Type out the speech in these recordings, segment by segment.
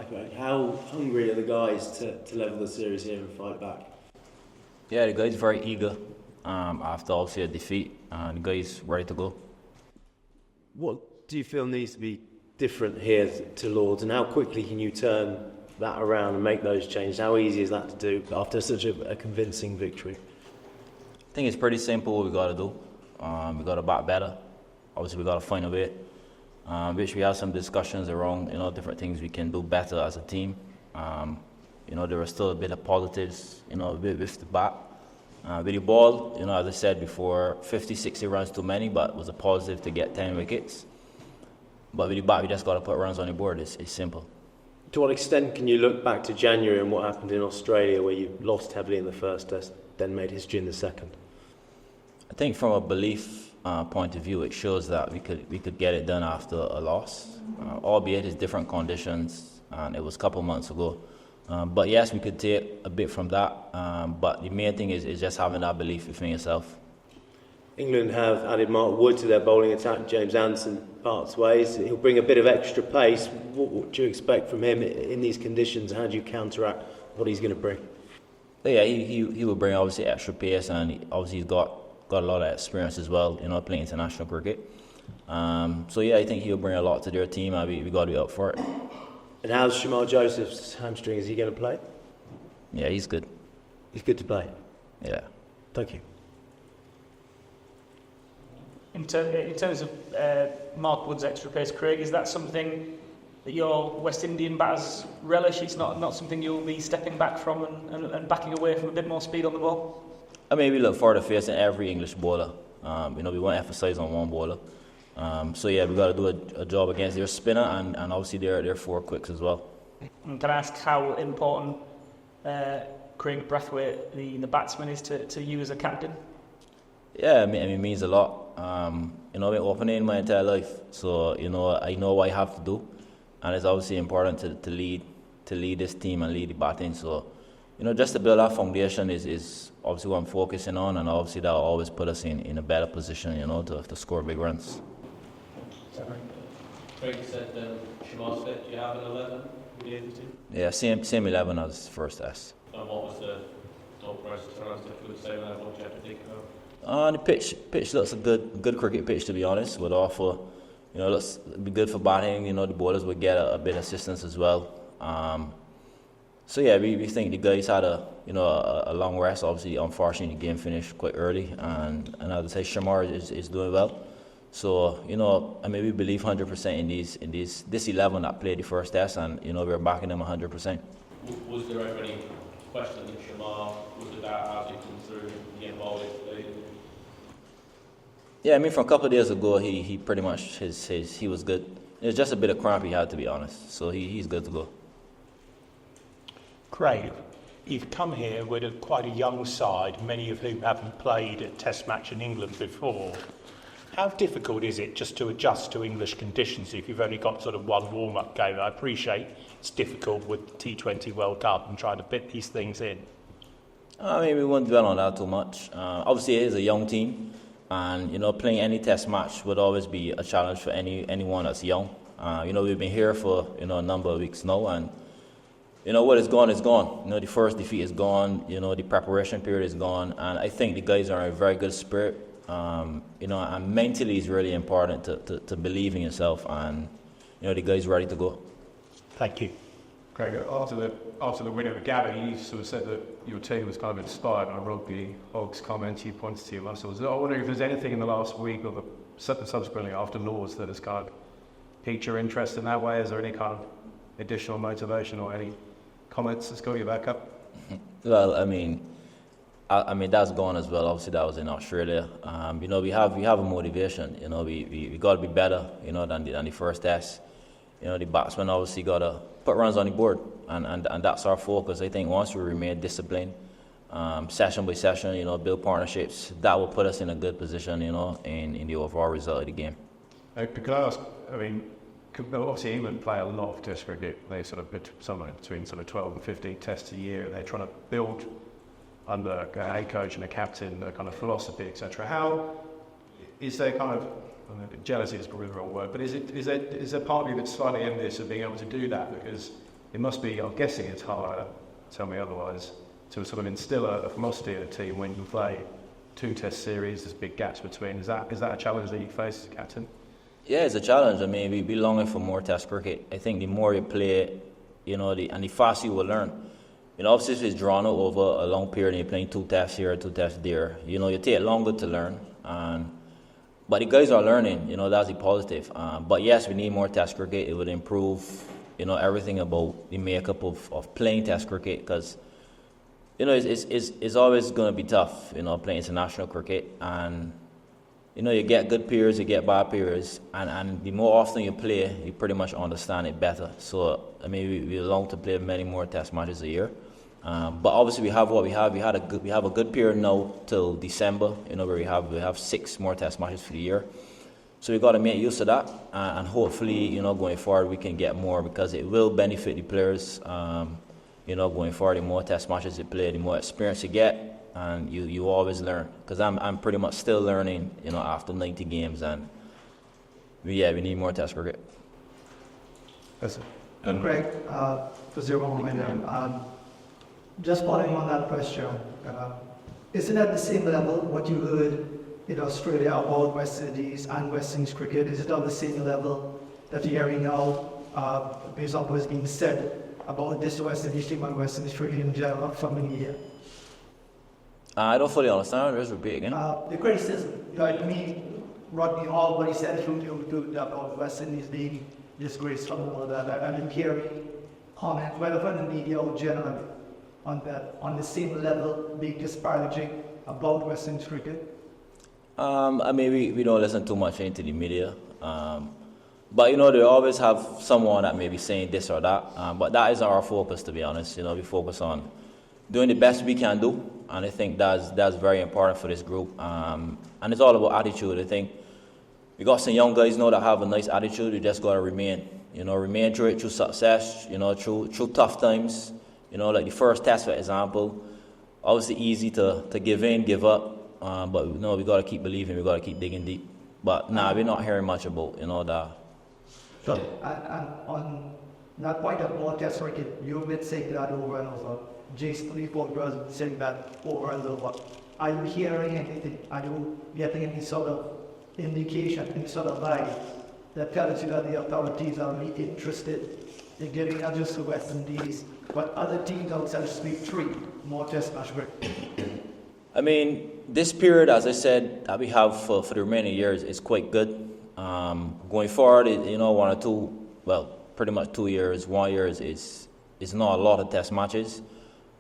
Brathwaite. How hungry are the guys to level the series here and fight back? Yeah, the guys are very eager after obviously a defeat. The guys ready to go. What do you feel needs to be different here to Lords, and how quickly can you turn that around and make those changes? How easy is that to do after such a convincing victory? I think it's pretty simple what we got to do. We got to bat better. Obviously, we got to find a way. Which we have some discussions around, different things we can do better as a team. There are still a bit of positives, a bit with the bat. With the ball, as I said before, 50, 60 runs too many, but it was a positive to get 10 wickets. But with the bat, we just got to put runs on the board. It's simple. To what extent can you look back to January and what happened in Australia, where you lost heavily in the first test, then made history in the second? I think from a belief point of view, it shows that we could get it done after a loss, albeit it's different conditions, and it was a couple months ago. But yes, we could take a bit from that, but the main thing is just having that belief within yourself. England have added Mark Wood to their bowling attack. James Anderson parts ways. He'll bring a bit of extra pace. What do you expect from him in these conditions? How do you counteract what he's going to bring? Yeah, he will bring obviously extra pace, and obviously he's got a lot of experience as well, playing international cricket. So yeah, I think he'll bring a lot to their team, and we got to be up for it. And how's Shamar Joseph's hamstring? Is he going to play? Yeah, he's good. He's good to play? Yeah. Thank you. In terms of Mark Wood's extra pace, Kraigg, is that something that your West Indian batters relish? It's not something you'll be stepping back from and backing away from a bit more speed on the ball? I mean, we look forward to facing every English bowler. We won't emphasise on one bowler. So yeah, we got to do a job against their spinner and obviously their four quicks as well. And can I ask how important Kraigg Brathwaite, the batsman, is to you as a captain? Yeah, I mean, it means a lot. I've been opening my entire life, so I know what I have to do, and it's obviously important to lead this team and lead the batting. So, just to build that foundation is obviously what I'm focusing on, and obviously that will always put us in a better position, to score big runs. Kraigg said Shamar's fit. Do you have an 11? Yeah, same 11 as first test. And what was the thought process around the same 11? What did you have to think about? The pitch looks a good cricket pitch, to be honest. Would offer, looks be good for batting. The bowlers would get a bit of assistance as well. So yeah, we think the guys had a long rest. Obviously, unfortunately, the game finished quite early, and as I say, Shamar is doing well. So we believe 100% in this 11 that played the first test, and we're backing them 100%. Was there ever any question that Shamar was about as he come through and get involved in? Yeah, from a couple of days ago, he pretty much he was good. It was just a bit of cramp he had, to be honest. So he's good to go. Kraigg, you've come here with quite a young side, many of whom haven't played a test match in England before. How difficult is it just to adjust to English conditions if you've only got sort of one warm-up game? I appreciate it's difficult with T20 World Cup and trying to fit these things in. We won't dwell on that too much. Obviously, it is a young team, and playing any test match would always be a challenge for anyone that's young. We've been here for a number of weeks now, and what is gone is gone. The first defeat is gone. The preparation period is gone, and I think the guys are in a very good spirit. And mentally is really important to believe in yourself, and the guys ready to go. Thank you. Kraigg, after the win over Gabby, you sort of said that your team was kind of inspired by Rugby Hogg's comment. You pointed to your muscles. I wonder if there's anything in the last week or subsequently after Lords that has kind of piqued your interest in that way. Is there any kind of additional motivation or any comments that's got you back up? Well, I mean that's gone as well. Obviously, that was in Australia. We have a motivation. We got to be better. Than the first test. The batsmen obviously got to put runs on the board, and that's our focus. I think once we remain disciplined, session by session, build partnerships, that will put us in a good position, in the overall result of the game. Could I ask? Obviously England play a lot of Test cricket. They sort of somewhere between sort of 12 and 15 tests a year. They're trying to build under a head coach and a captain, a kind of philosophy, etc. How is there kind of, I don't know, jealousy is probably the wrong word, but is there part of you that's slightly envious of being able to do that? Because it must be, I'm guessing it's harder, tell me otherwise, to sort of instill a philosophy in a team when you play 2 test series, there's big gaps between. Is that a challenge that you face as a captain? Yeah, it's a challenge. I mean, we're longing for more test cricket. I think the more you play it, and the faster you will learn. Obviously, if it's drawn out over a long period and you're playing 2 tests here, 2 tests there, you take longer to learn. But the guys are learning, that's the positive. But yes, we need more test cricket. It would improve, everything about the makeup of playing test cricket because, it's always going to be tough, playing international cricket. And, you get good periods, you get bad periods. And the more often you play, you pretty much understand it better. So, I mean, we long to play many more test matches a year. But obviously we have what we have. We have a good period now till December, where we have 6 more test matches for the year. So we got to make use of that, and hopefully, going forward we can get more because it will benefit the players. Going forward, the more test matches you play, the more experience you get, and you always learn. Because I'm pretty much still learning, after 90 games, and we need more test cricket. Yes, Kraigg, for 0-1 just following on that question, is it at the same level what you heard in Australia about West Indies and West Indies cricket? Is it on the same level that you're hearing now, based on what is being said about this West Indies team and West Indies cricket in general from India? I don't fully understand. Just repeat again. The criticism, Rodney Hall, what he said about West Indies being disgraced from all that, and I'm hearing comments, whether from the media or generally, on the same level, being disparaging about West Indies cricket? I mean, we don't listen too much into the media. But, they always have someone that may be saying this or that. But that is our focus, to be honest. We focus on doing the best we can do. And I think that's very important for this group. And it's all about attitude. I think we got some young guys now that have a nice attitude. You just got to remain through it, through success, through tough times. Like the first test, for example, obviously easy to give in, give up, but we got to keep believing, we got to keep digging deep. But we're not hearing much about, that. Sure. And on that point of more test cricket, you've been saying that over and over. Jason Leopold was saying that over and over. Are you hearing anything? Are you getting any sort of indication, any sort of light that tells you that the authorities are really interested in giving not just the West Indies, but other teams outside of Sweep 3 more test match cricket? I mean, this period, as I said, that we have for the remaining years is quite good. Going forward, 1 or 2, well, pretty much 2 years, 1 year is not a lot of test matches.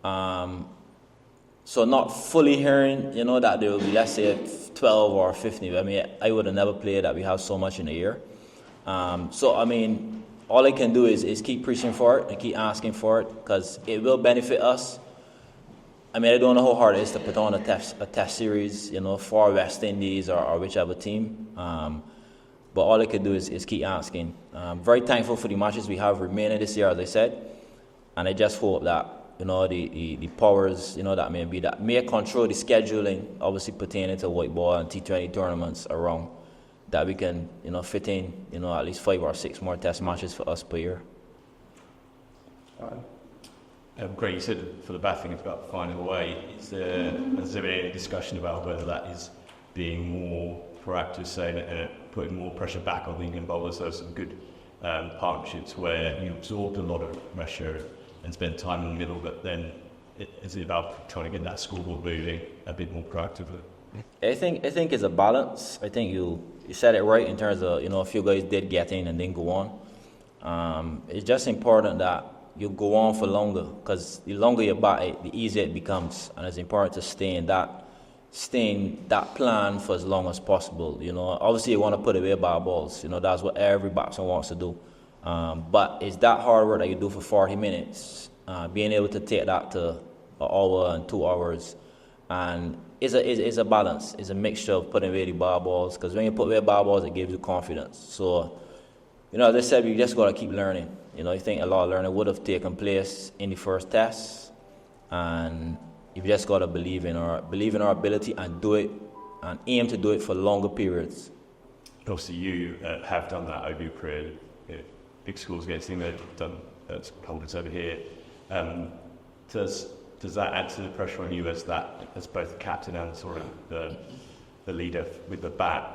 So not fully hearing, that there will be, let's say, 12 or 15. I mean, I would have never played that we have so much in a year. So, I mean, all I can do is keep preaching for it and keep asking for it because it will benefit us. I mean, I don't know how hard it is to put on a test series, for West Indies or whichever team. But all I can do is keep asking. Very thankful for the matches we have remaining this year, as I said. And I just hope that, the powers, that may control the scheduling, obviously pertaining to white ball and T20 tournaments around, that we can, fit in, at least 5 or 6 more test matches for us per year. Great, you said for the batting about finding a way. Has there been any discussion about whether that is being more proactive, saying putting more pressure back on the England bowlers? There's some good partnerships where you absorbed a lot of pressure and spent time in the middle, but then is it about trying to get that scoreboard moving a bit more proactively? I think it's a balance. I think you said it right in terms of, a few guys did get in and then go on. It's just important that you go on for longer because the longer you bat it, the easier it becomes. And it's important to stay in that plan for as long as possible. Obviously you want to put away bad balls. That's what every batsman wants to do. But it's that hard work that you do for 40 minutes. Being able to take that to an hour and 2 hours. And it's a balance. It's a mixture of putting away the bad balls. Because when you put away bad balls, it gives you confidence. So, as I said, you just got to keep learning. I think a lot of learning would have taken place in the first test. And you've just got to believe in our ability and do it and aim to do it for longer periods. Obviously, you have done that over your career. Big schools against England, done as holders over here. Does that add to the pressure on you as both the captain and sort of the leader with the bat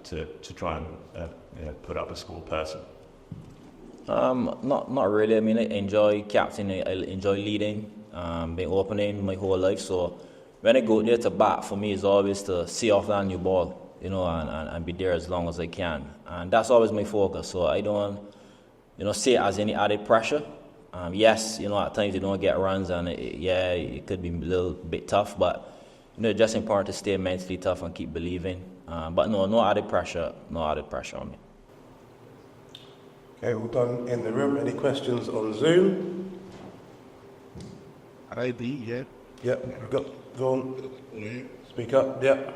to try and put up a score person? Not really. I mean, I enjoy captaining, I enjoy leading, been opening my whole life. So when I go there to bat, for me, it's always to see off that new ball, and be there as long as I can. And that's always my focus. So I don't, see it as any added pressure. Yes, at times you don't get runs, and it could be a little bit tough, but just important to stay mentally tough and keep believing. But no added pressure on me. Okay, all done in the room. Any questions on Zoom? ID, yeah. Yep, go on. Speak up, yep.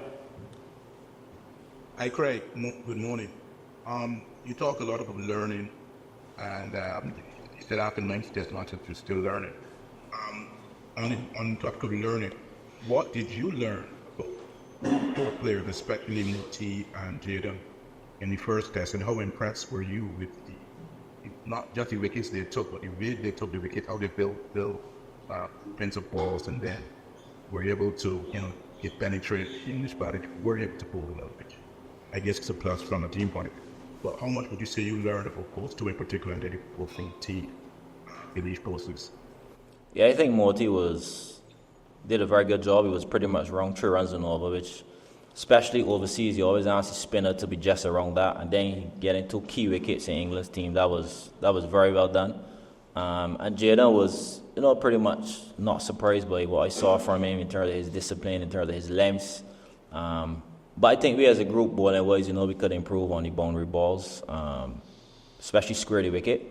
Hi, Kraigg. Good morning. You talk a lot about learning, and you said after 9 test matches you're still learning. On topic of learning, what did you learn about both players, especially Moti and Jaden, in the first test, and how impressed were you with not just the wickets they took, but the way they took the wicket, how they built defensive balls, and then were able to, get penetrated in this batting, were able to pull the little bit. I guess it's a plus from a team point of view. But how much would you say you learned about those two in particular, and then both from T, relief process? Yeah, I think Moti did a very good job. He was pretty much around 3 runs and over, which, especially overseas, you always ask the spinner to be just around that, and then getting 2 key wickets in England's team. That was very well done. And Jaden was, pretty much not surprised by what I saw from him in terms of his discipline, in terms of his lengths. But I think we as a group, bowling-wise, we could improve on the boundary balls, especially square the wicket,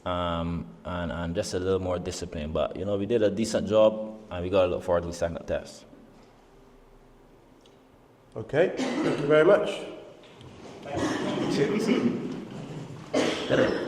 and just a little more discipline. But, we did a decent job, and we got to look forward to the second test. Okay, thank you very much. Thank you.